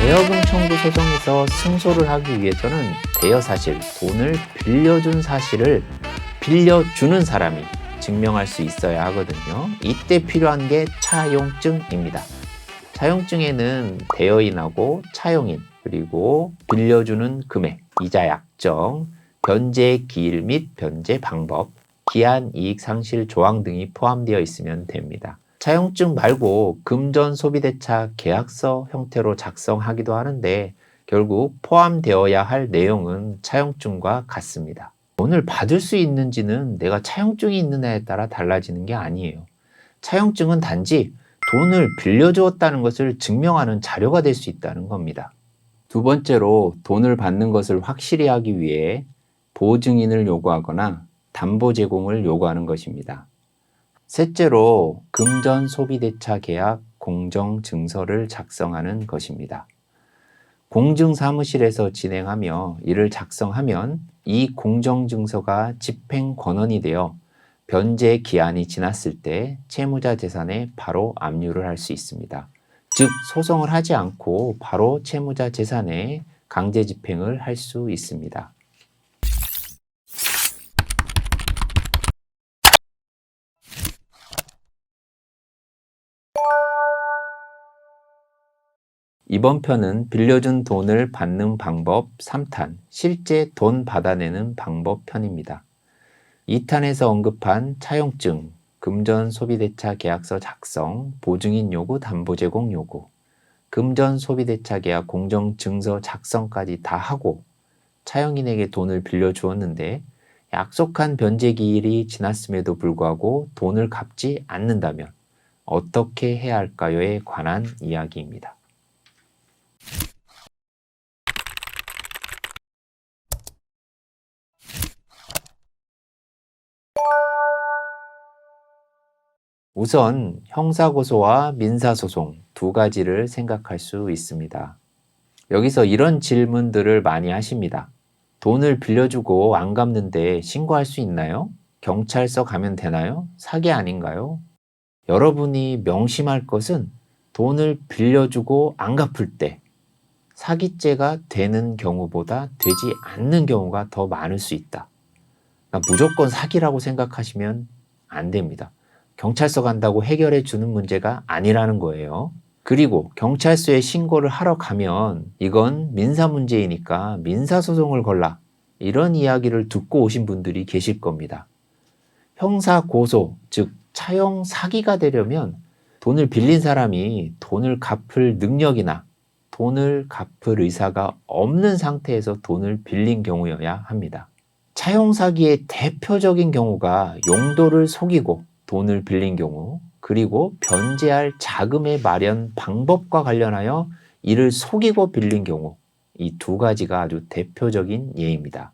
대여금 청구 소송에서 승소를 하기 위해서는 대여사실, 돈을 빌려준 사실을 빌려주는 사람이 증명할 수 있어야 하거든요. 이때 필요한 게 차용증입니다. 차용증에는 대여인하고 차용인, 그리고 빌려주는 금액, 이자 약정, 변제 기일 및 변제 방법, 기한 이익 상실 조항 등이 포함되어 있으면 됩니다. 차용증 말고 금전 소비대차 계약서 형태로 작성하기도 하는데 결국 포함되어야 할 내용은 차용증과 같습니다. 돈을 받을 수 있는지는 내가 차용증이 있느냐에 따라 달라지는 게 아니에요. 차용증은 단지 돈을 빌려주었다는 것을 증명하는 자료가 될 수 있다는 겁니다. 두 번째로 돈을 받는 것을 확실히 하기 위해 보증인을 요구하거나 담보 제공을 요구하는 것입니다. 셋째로 금전 소비대차 계약 공정증서를 작성하는 것입니다. 공증사무실에서 진행하며 이를 작성하면 이 공정증서가 집행 권한이 되어 변제 기한이 지났을 때 채무자 재산에 바로 압류를 할 수 있습니다. 즉 소송을 하지 않고 바로 채무자 재산에 강제 집행을 할 수 있습니다. 이번 편은 빌려준 돈을 받는 방법 3탄, 실제 돈 받아내는 방법 편입니다. 2탄에서 언급한 차용증, 금전 소비대차 계약서 작성, 보증인 요구, 담보 제공 요구, 금전 소비대차 계약 공정증서 작성까지 다 하고 차용인에게 돈을 빌려주었는데 약속한 변제 기일이 지났음에도 불구하고 돈을 갚지 않는다면 어떻게 해야 할까요에 관한 이야기입니다. 우선 형사고소와 민사소송 두 가지를 생각할 수 있습니다. 여기서 이런 질문들을 많이 하십니다. 돈을 빌려주고 안 갚는데 신고할 수 있나요? 경찰서 가면 되나요? 사기 아닌가요? 여러분이 명심할 것은 돈을 빌려주고 안 갚을 때 사기죄가 되는 경우보다 되지 않는 경우가 더 많을 수 있다. 그러니까 무조건 사기라고 생각하시면 안 됩니다. 경찰서 간다고 해결해 주는 문제가 아니라는 거예요. 그리고 경찰서에 신고를 하러 가면 이건 민사 문제이니까 민사소송을 걸라. 이런 이야기를 듣고 오신 분들이 계실 겁니다. 형사 고소, 즉 차용 사기가 되려면 돈을 빌린 사람이 돈을 갚을 능력이나 돈을 갚을 의사가 없는 상태에서 돈을 빌린 경우여야 합니다. 차용 사기의 대표적인 경우가 용도를 속이고 돈을 빌린 경우, 그리고 변제할 자금의 마련 방법과 관련하여 이를 속이고 빌린 경우, 이 두 가지가 아주 대표적인 예입니다.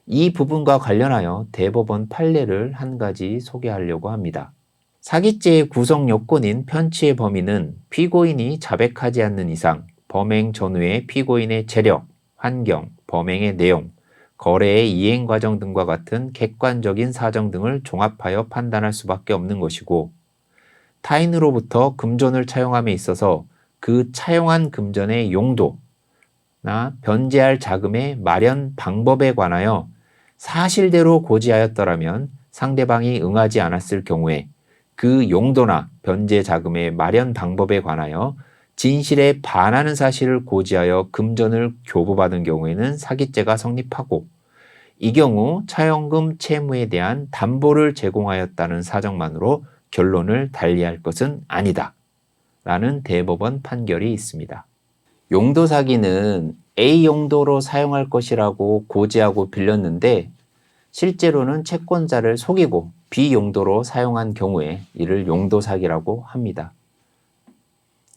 이 부분과 관련하여 대법원 판례를 한 가지 소개하려고 합니다. 사기죄의 구성 요건인 편취의 범위는 피고인이 자백하지 않는 이상 범행 전후의 피고인의 재력, 환경, 범행의 내용, 거래의 이행 과정 등과 같은 객관적인 사정 등을 종합하여 판단할 수밖에 없는 것이고, 타인으로부터 금전을 차용함에 있어서 그 차용한 금전의 용도나 변제할 자금의 마련 방법에 관하여 사실대로 고지하였더라면 상대방이 응하지 않았을 경우에 그 용도나 변제 자금의 마련 방법에 관하여 진실에 반하는 사실을 고지하여 금전을 교부받은 경우에는 사기죄가 성립하고, 이 경우 차용금 채무에 대한 담보를 제공하였다는 사정만으로 결론을 달리할 것은 아니다 라는 대법원 판결이 있습니다. 용도 사기는 A 용도로 사용할 것이라고 고지하고 빌렸는데 실제로는 채권자를 속이고 B 용도로 사용한 경우에 이를 용도 사기라고 합니다.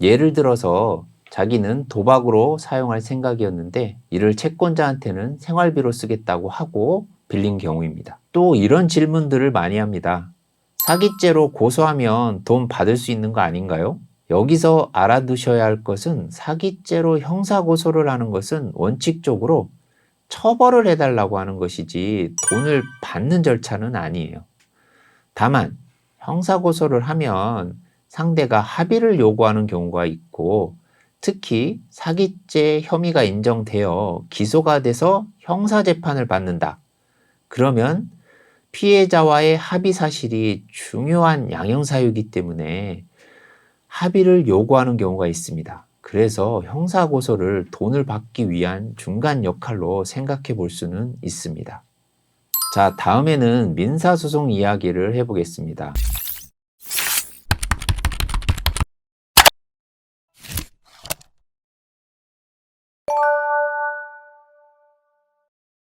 예를 들어서 자기는 도박으로 사용할 생각이었는데 이를 채권자한테는 생활비로 쓰겠다고 하고 빌린 경우입니다. 또 이런 질문들을 많이 합니다. 사기죄로 고소하면 돈 받을 수 있는 거 아닌가요? 여기서 알아두셔야 할 것은 사기죄로 형사고소를 하는 것은 원칙적으로 처벌을 해달라고 하는 것이지 돈을 받는 절차는 아니에요. 다만 형사고소를 하면 상대가 합의를 요구하는 경우가 있고 특히 사기죄 혐의가 인정되어 기소가 돼서 형사재판을 받는다. 그러면 피해자와의 합의 사실이 중요한 양형사유이기 때문에 합의를 요구하는 경우가 있습니다. 그래서 형사고소를 돈을 받기 위한 중간 역할로 생각해 볼 수는 있습니다. 자, 다음에는 민사소송 이야기를 해보겠습니다.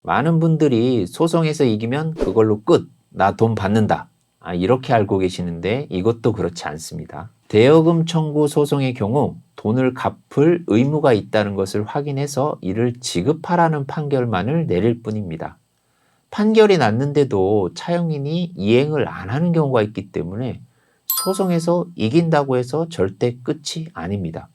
많은 분들이 소송에서 이기면 그걸로 끝, 나 돈 받는다. 이렇게 알고 계시는데 이것도 그렇지 않습니다. 대여금 청구 소송의 경우 돈을 갚을 의무가 있다는 것을 확인해서 이를 지급하라는 판결만을 내릴 뿐입니다. 판결이 났는데도 차용인이 이행을 안 하는 경우가 있기 때문에 소송에서 이긴다고 해서 절대 끝이 아닙니다.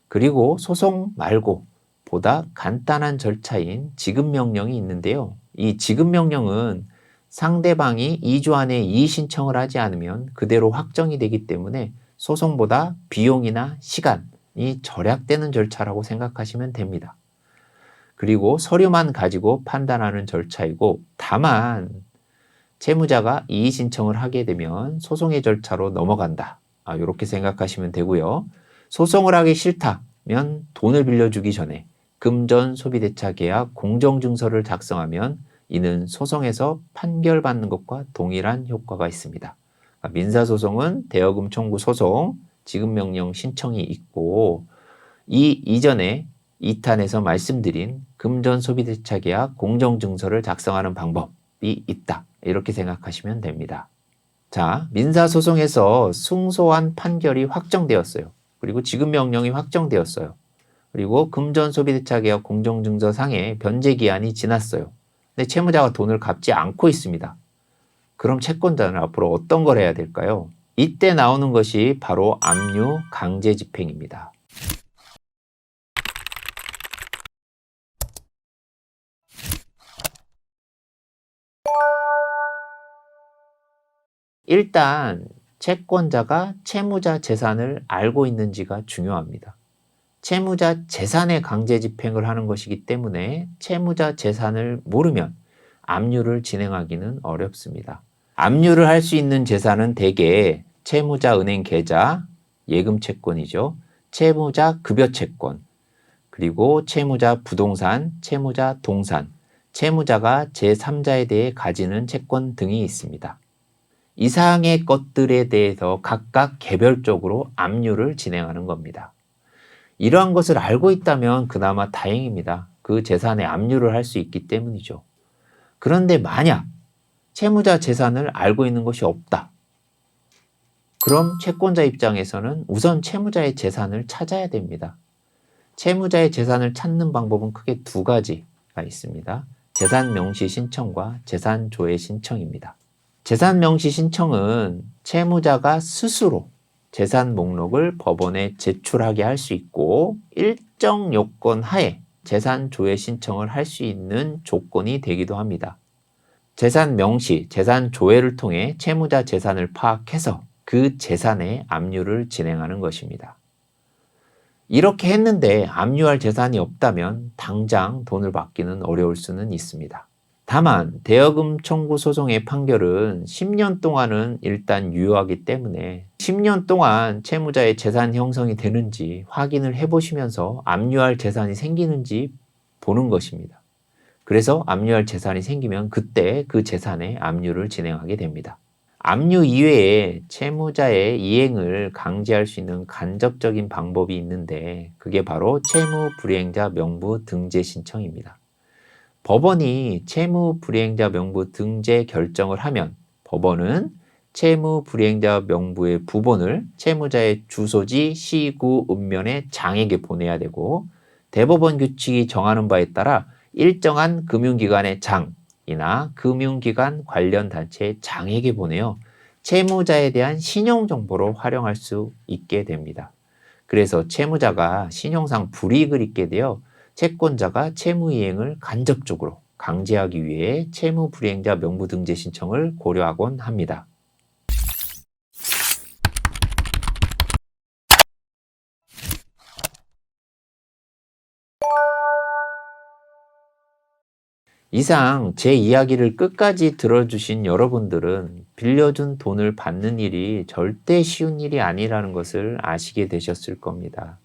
그리고 소송 말고 보다 간단한 절차인 지급명령이 있는데요. 이 지급명령은 상대방이 2주 안에 이의 신청을 하지 않으면 그대로 확정이 되기 때문에 소송보다 비용이나 시간이 절약되는 절차라고 생각하시면 됩니다. 그리고 서류만 가지고 판단하는 절차이고, 다만 채무자가 이의 신청을 하게 되면 소송의 절차로 넘어간다. 이렇게 생각하시면 되고요. 소송을 하기 싫다면 돈을 빌려주기 전에 금전 소비대차 계약 공정증서를 작성하면 이는 소송에서 판결받는 것과 동일한 효과가 있습니다. 민사소송은 대여금 청구 소송, 지급명령 신청이 있고, 이 이전에 2탄에서 말씀드린 금전 소비대차 계약 공정증서를 작성하는 방법이 있다. 이렇게 생각하시면 됩니다. 자, 민사소송에서 승소한 판결이 확정되었어요. 그리고 지급명령이 확정되었어요. 그리고 금전 소비대차 계약 공정증서 상의 변제 기한이 지났어요. 근데 채무자가 돈을 갚지 않고 있습니다. 그럼 채권자는 앞으로 어떤 걸 해야 될까요? 이때 나오는 것이 바로 압류 강제 집행입니다. 일단 채권자가 채무자 재산을 알고 있는지가 중요합니다. 채무자 재산의 강제 집행을 하는 것이기 때문에 채무자 재산을 모르면 압류를 진행하기는 어렵습니다. 압류를 할 수 있는 재산은 대개 채무자 은행 계좌, 예금 채권이죠. 채무자 급여 채권, 그리고 채무자 부동산, 채무자 동산, 채무자가 제3자에 대해 가지는 채권 등이 있습니다. 이상의 것들에 대해서 각각 개별적으로 압류를 진행하는 겁니다. 이러한 것을 알고 있다면 그나마 다행입니다. 그 재산에 압류를 할 수 있기 때문이죠. 그런데 만약 채무자 재산을 알고 있는 것이 없다. 그럼 채권자 입장에서는 우선 채무자의 재산을 찾아야 됩니다. 채무자의 재산을 찾는 방법은 크게 두 가지가 있습니다. 재산 명시 신청과 재산 조회 신청입니다. 재산 명시 신청은 채무자가 스스로 재산 목록을 법원에 제출하게 할 수 있고, 일정 요건 하에 재산 조회 신청을 할 수 있는 조건이 되기도 합니다. 재산 명시, 재산 조회를 통해 채무자 재산을 파악해서 그 재산의 압류를 진행하는 것입니다. 이렇게 했는데 압류할 재산이 없다면 당장 돈을 받기는 어려울 수는 있습니다. 다만 대여금 청구 소송의 판결은 10년 동안은 일단 유효하기 때문에 10년 동안 채무자의 재산 형성이 되는지 확인을 해보시면서 압류할 재산이 생기는지 보는 것입니다. 그래서 압류할 재산이 생기면 그때 그 재산의 압류를 진행하게 됩니다. 압류 이외에 채무자의 이행을 강제할 수 있는 간접적인 방법이 있는데 그게 바로 채무불이행자 명부 등재 신청입니다. 법원이 채무불이행자 명부 등재 결정을 하면 법원은 채무불이행자 명부의 부본을 채무자의 주소지 시구 읍면의 장에게 보내야 되고, 대법원 규칙이 정하는 바에 따라 일정한 금융기관의 장이나 금융기관 관련 단체의 장에게 보내어 채무자에 대한 신용정보로 활용할 수 있게 됩니다. 그래서 채무자가 신용상 불이익을 입게 되어 채권자가 채무이행을 간접적으로 강제하기 위해 채무불이행자 명부 등재 신청을 고려하곤 합니다. 이상 제 이야기를 끝까지 들어주신 여러분들은 빌려준 돈을 받는 일이 절대 쉬운 일이 아니라는 것을 아시게 되셨을 겁니다.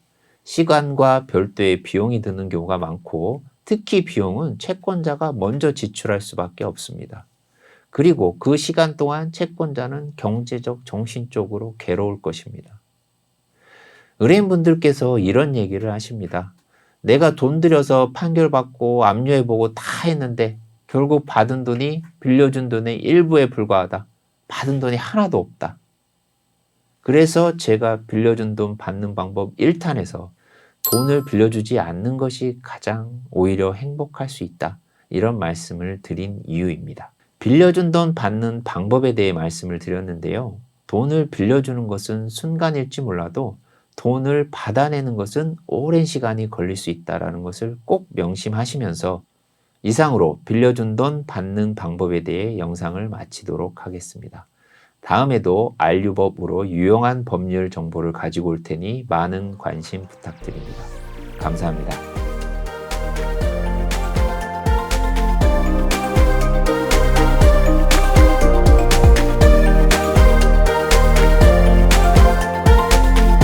시간과 별도의 비용이 드는 경우가 많고, 특히 비용은 채권자가 먼저 지출할 수밖에 없습니다. 그리고 그 시간 동안 채권자는 경제적, 정신적으로 괴로울 것입니다. 의뢰인분들께서 이런 얘기를 하십니다. 내가 돈 들여서 판결받고 압류해보고 다 했는데 결국 받은 돈이 빌려준 돈의 일부에 불과하다. 받은 돈이 하나도 없다. 그래서 제가 빌려준 돈 받는 방법 1탄에서 돈을 빌려주지 않는 것이 가장 오히려 행복할 수 있다. 이런 말씀을 드린 이유입니다. 빌려준 돈 받는 방법에 대해 말씀을 드렸는데요. 돈을 빌려주는 것은 순간일지 몰라도 돈을 받아내는 것은 오랜 시간이 걸릴 수 있다는 것을 꼭 명심하시면서, 이상으로 빌려준 돈 받는 방법에 대해 영상을 마치도록 하겠습니다. 다음에도 알유법으로 유용한 법률 정보를 가지고 올 테니 많은 관심 부탁드립니다. 감사합니다.